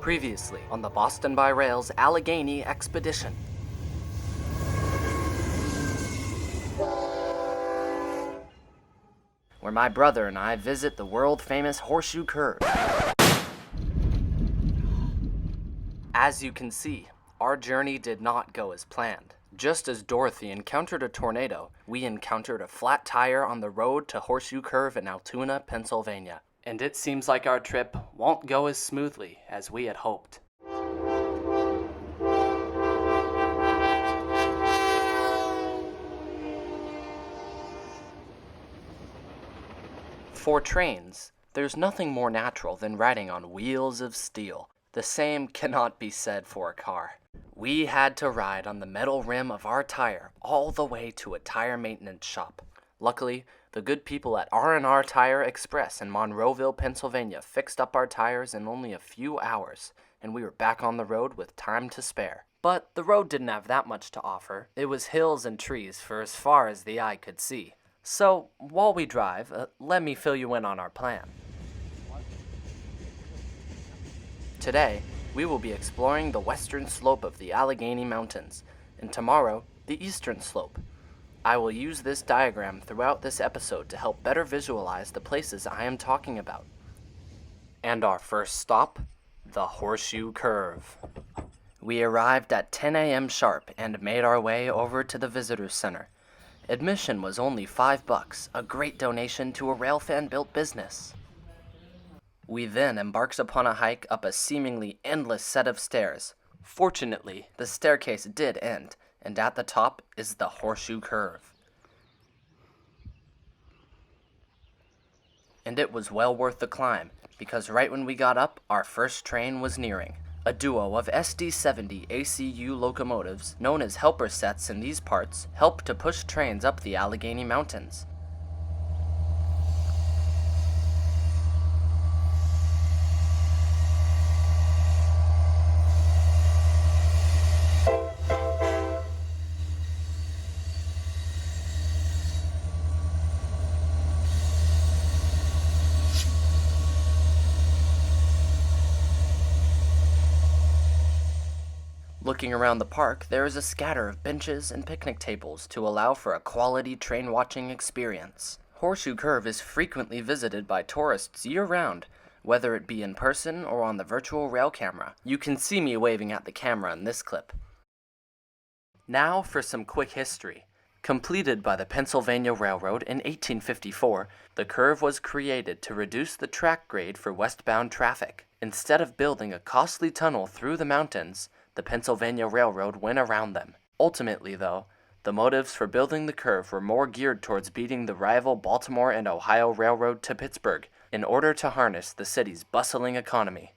Previously on the Boston by Rail's Allegheny Expedition. Where my brother and I visit the world-famous Horseshoe Curve. As you can see, our journey did not go as planned. Just as Dorothy encountered a tornado, we encountered a flat tire on the road to Horseshoe Curve in Altoona, Pennsylvania. And it seems like our trip won't go as smoothly as we had hoped. For trains, there's nothing more natural than riding on wheels of steel. The same cannot be said for a car. We had to ride on the metal rim of our tire all the way to a tire maintenance shop. Luckily, the good people at R&R Tire Express in Monroeville, Pennsylvania fixed up our tires in only a few hours, and we were back on the road with time to spare. But the road didn't have that much to offer. It was hills and trees for as far as the eye could see. So, while we drive, let me fill you in on our plan. Today, we will be exploring the western slope of the Allegheny Mountains, and tomorrow, the eastern slope. I will use this diagram throughout this episode to help better visualize the places I am talking about. And our first stop, the Horseshoe Curve. We arrived at 10 a.m. sharp and made our way over to the Visitor Center. Admission was only $5, a great donation to a railfan-built business. We then embarked upon a hike up a seemingly endless set of stairs. Fortunately, the staircase did end, and at the top is the Horseshoe Curve. And it was well worth the climb, because right when we got up, our first train was nearing. A duo of SD-70 ACU locomotives, known as helper sets in these parts, help to push trains up the Allegheny Mountains. Looking around the park, there is a scatter of benches and picnic tables to allow for a quality train watching experience. Horseshoe Curve is frequently visited by tourists year-round, whether it be in person or on the virtual rail camera. You can see me waving at the camera in this clip. Now for some quick history. Completed by the Pennsylvania Railroad in 1854, the curve was created to reduce the track grade for westbound traffic. Instead of building a costly tunnel through the mountains, the Pennsylvania Railroad went around them. Ultimately, though, the motives for building the curve were more geared towards beating the rival Baltimore and Ohio Railroad to Pittsburgh in order to harness the city's bustling economy.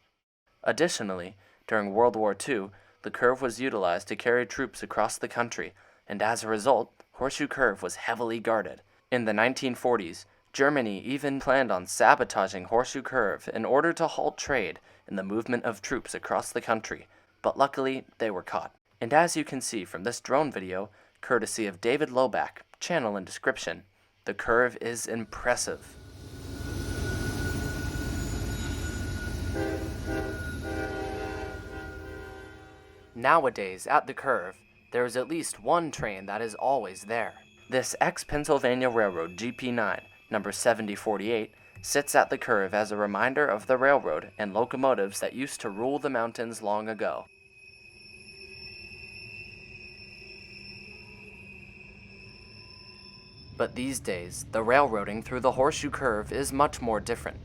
Additionally, during World War II, the curve was utilized to carry troops across the country, and as a result, Horseshoe Curve was heavily guarded. In the 1940s, Germany even planned on sabotaging Horseshoe Curve in order to halt trade and the movement of troops across the country, but luckily they were caught. And as you can see from this drone video, courtesy of David Loback, channel in description, the curve is impressive. Nowadays, at the curve, there is at least one train that is always there. This ex-Pennsylvania Railroad GP9, number 7048, sits at the curve as a reminder of the railroad and locomotives that used to rule the mountains long ago. But these days, the railroading through the Horseshoe Curve is much more different.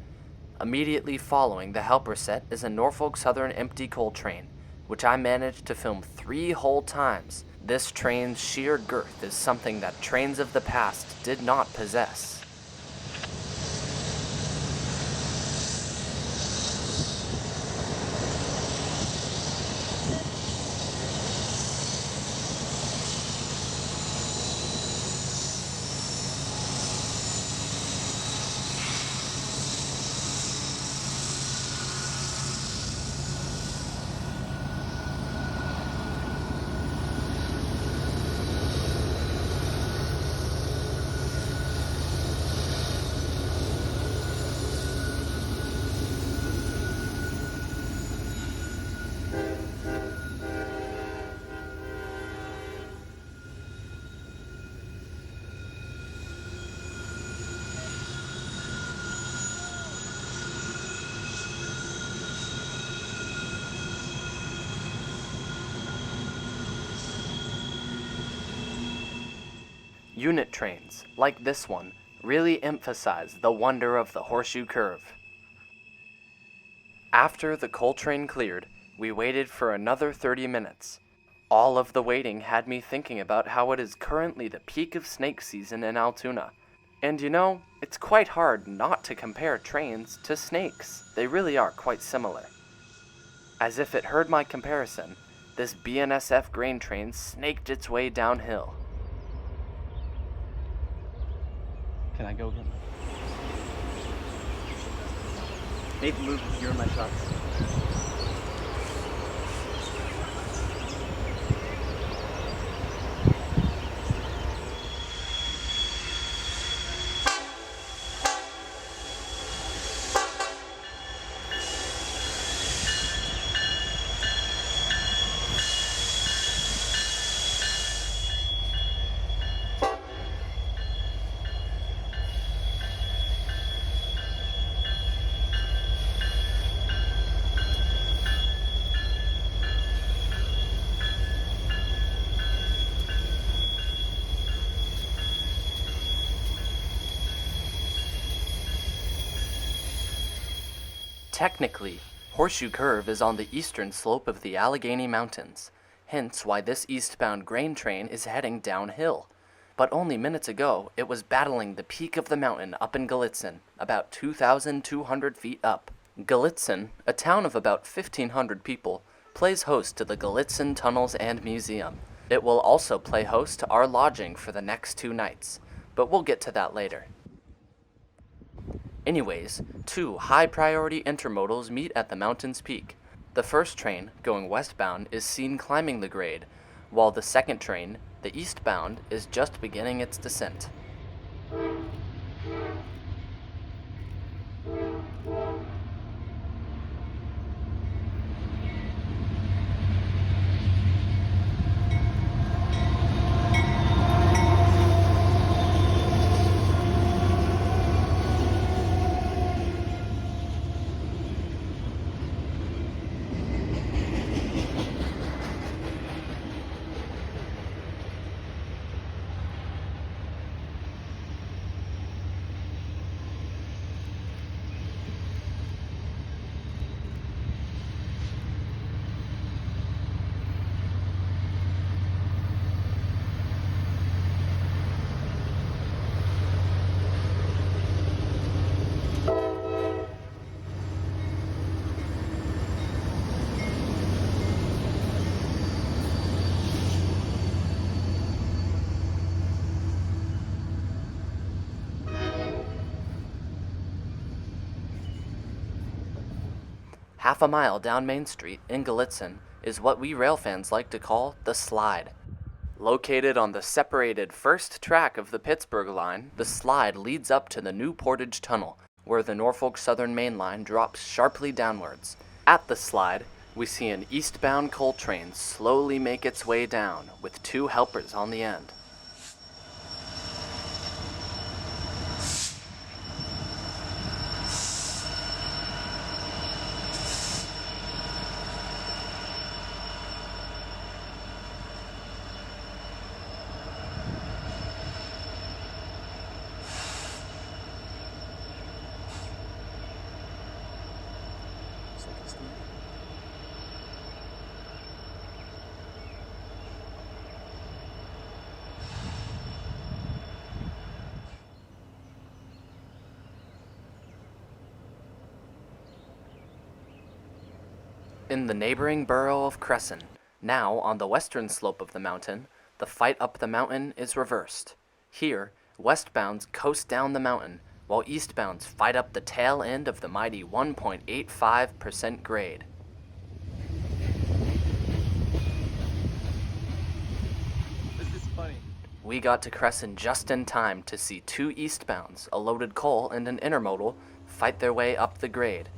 Immediately following the helper set is a Norfolk Southern empty coal train, which I managed to film 3 whole times. This train's sheer girth is something that trains of the past did not possess. Unit trains, like this one, really emphasize the wonder of the Horseshoe Curve. After the coal train cleared, we waited for another 30 minutes. All of the waiting had me thinking about how it is currently the peak of snake season in Altoona. And you know, it's quite hard not to compare trains to snakes. They really are quite similar. As if it heard my comparison, this BNSF grain train snaked its way downhill. Can I go get my... Nathan, move. You're in my truck. Technically, Horseshoe Curve is on the eastern slope of the Allegheny Mountains, hence why this eastbound grain train is heading downhill. But only minutes ago, it was battling the peak of the mountain up in Galitzin, about 2,200 feet up. Galitzin, a town of about 1,500 people, plays host to the Galitzin Tunnels and Museum. It will also play host to our lodging for the next 2 nights, but we'll get to that later. Anyways, 2 high-priority intermodals meet at the mountain's peak. The first train, going westbound, is seen climbing the grade, while the second train, the eastbound, is just beginning its descent. Half a mile down Main Street in Galitzin is what we railfans like to call the Slide. Located on the separated first track of the Pittsburgh line, the Slide leads up to the New Portage Tunnel, where the Norfolk Southern Main Line drops sharply downwards. At the Slide, we see an eastbound coal train slowly make its way down, with 2 helpers on the end. In the neighboring borough of Crescent, now on the western slope of the mountain, the fight up the mountain is reversed. Here, westbounds coast down the mountain, while eastbounds fight up the tail end of the mighty 1.85% grade. This is funny. We got to Crescent just in time to see 2 eastbounds, a loaded coal and an intermodal, fight their way up the grade.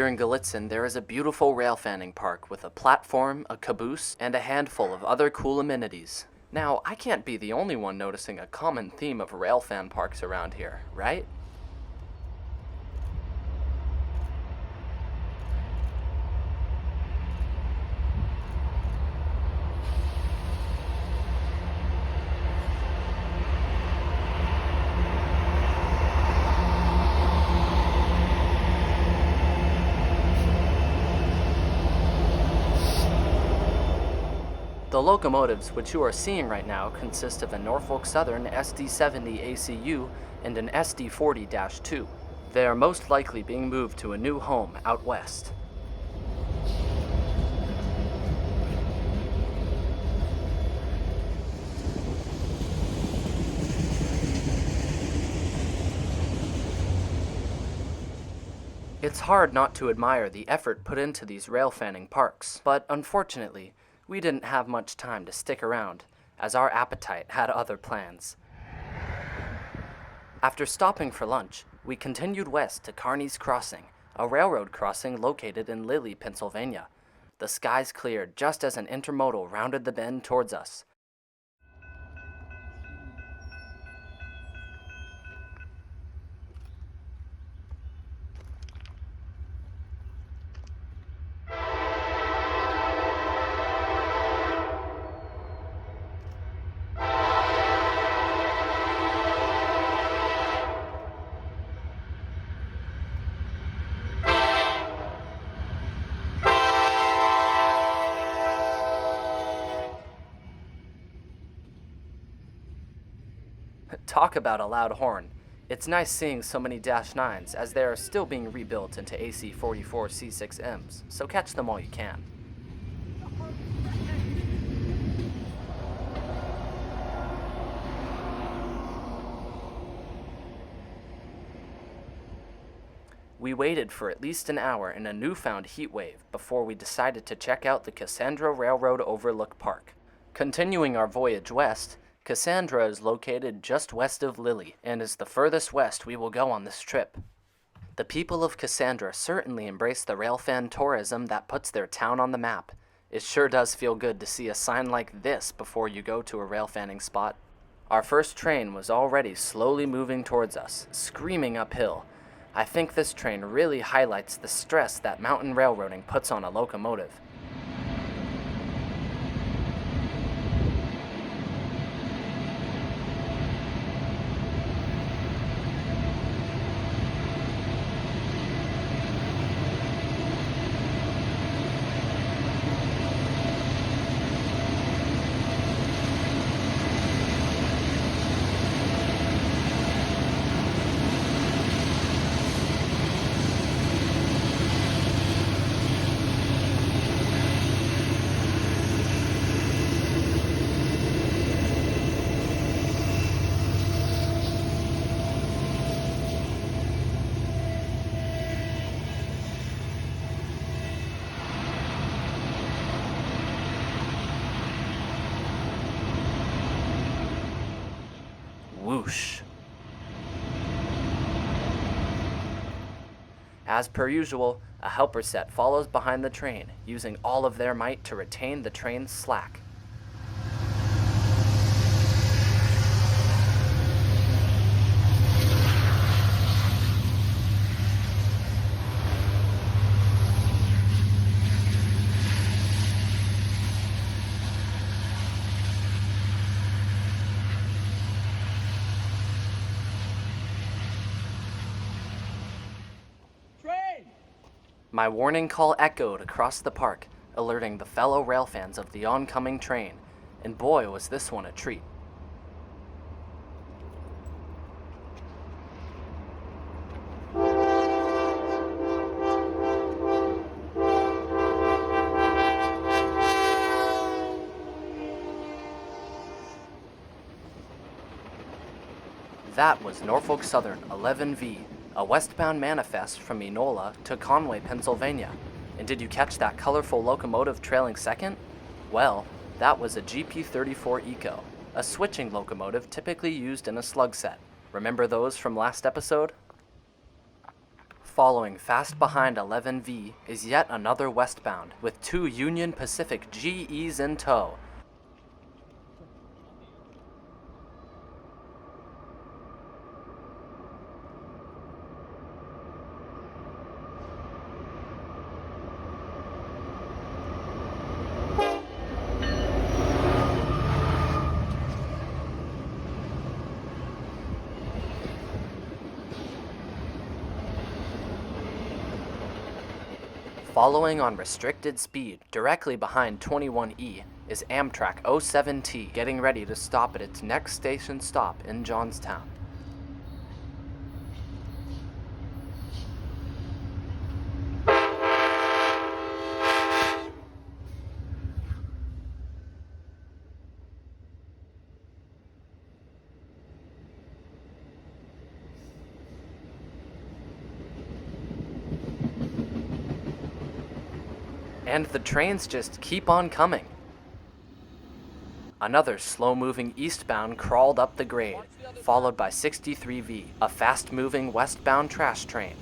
Here in Galitzin, there is a beautiful railfanning park with a platform, a caboose, and a handful of other cool amenities. Now, I can't be the only one noticing a common theme of railfan parks around here, right? The locomotives which you are seeing right now consist of a Norfolk Southern SD70 ACU and an SD40-2. They are most likely being moved to a new home out west. It's hard not to admire the effort put into these railfanning parks, but unfortunately, we didn't have much time to stick around, as our appetite had other plans. After stopping for lunch, we continued west to Kearney's Crossing, a railroad crossing located in Lilly, Pennsylvania. The skies cleared just as an intermodal rounded the bend towards us. Talk about a loud horn. It's nice seeing so many Dash 9s as they are still being rebuilt into AC-44 C6Ms, so catch them while you can. We waited for at least an hour in a newfound heat wave before we decided to check out the Cassandra Railroad Overlook Park. Continuing our voyage west, Cassandra is located just west of Lilly and is the furthest west we will go on this trip. The people of Cassandra certainly embrace the railfan tourism that puts their town on the map. It sure does feel good to see a sign like this before you go to a railfanning spot. Our first train was already slowly moving towards us, screaming uphill. I think this train really highlights the stress that mountain railroading puts on a locomotive. Whoosh. As per usual, a helper set follows behind the train, using all of their might to retain the train's slack. My warning call echoed across the park, alerting the fellow railfans of the oncoming train, and boy was this one a treat. That was Norfolk Southern 11V, a westbound manifest from Enola to Conway, Pennsylvania. And did you catch that colorful locomotive trailing second? Well, that was a GP34 Eco, a switching locomotive typically used in a slug set. Remember those from last episode? Following fast behind 11V is yet another westbound, with 2 Union Pacific GEs in tow. Following on restricted speed, directly behind 21E, is Amtrak 07T getting ready to stop at its next station stop in Johnstown. And the trains just keep on coming. Another slow-moving eastbound crawled up the grade, followed by 63V, a fast-moving westbound trash train.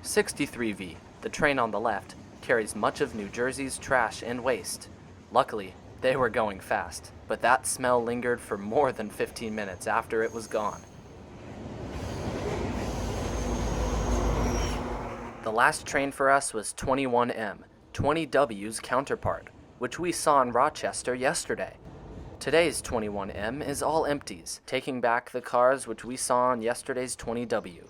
"63V, the train on the left, carries much of New Jersey's trash and waste. Luckily, they were going fast, but that smell lingered for more than 15 minutes after it was gone. The last train for us was 21M, 20W's counterpart, which we saw in Rochester yesterday. Today's 21M is all empties, taking back the cars which we saw on yesterday's 20W.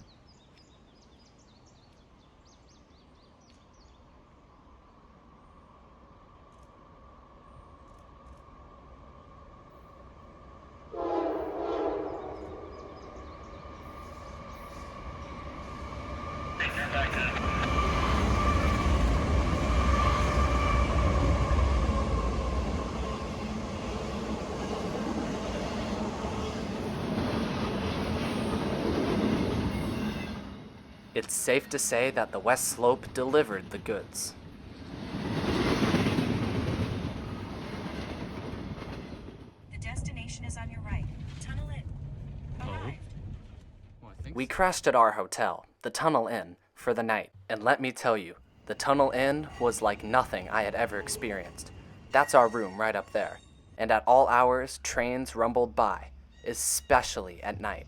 It's safe to say that the West Slope delivered the goods. The destination is on your right. Tunnel in. Arrived. We crashed at our hotel, the Tunnel Inn, for the night, and let me tell you, the Tunnel Inn was like nothing I had ever experienced. That's our room right up there, and at all hours trains rumbled by, especially at night.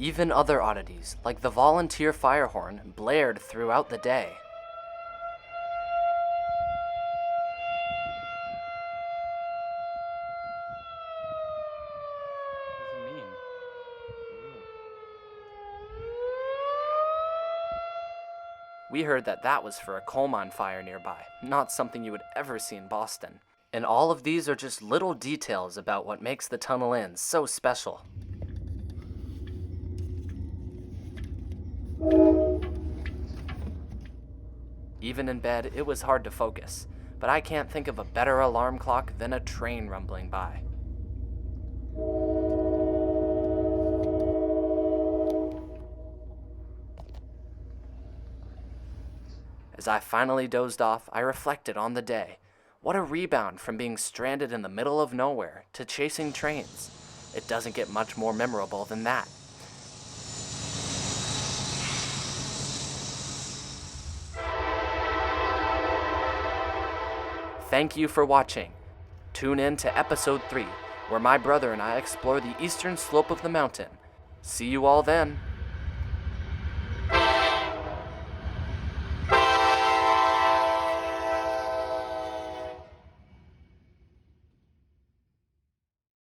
Even other oddities, like the volunteer fire horn, blared throughout the day. What does it mean? We heard that that was for a coal mine fire nearby, not something you would ever see in Boston. And all of these are just little details about what makes the Tunnel Inn so special. Even in bed, it was hard to focus, but I can't think of a better alarm clock than a train rumbling by. As I finally dozed off, I reflected on the day. What a rebound from being stranded in the middle of nowhere to chasing trains. It doesn't get much more memorable than that. Thank you for watching. Tune in to episode 3, where my brother and I explore the eastern slope of the mountain. See you all then.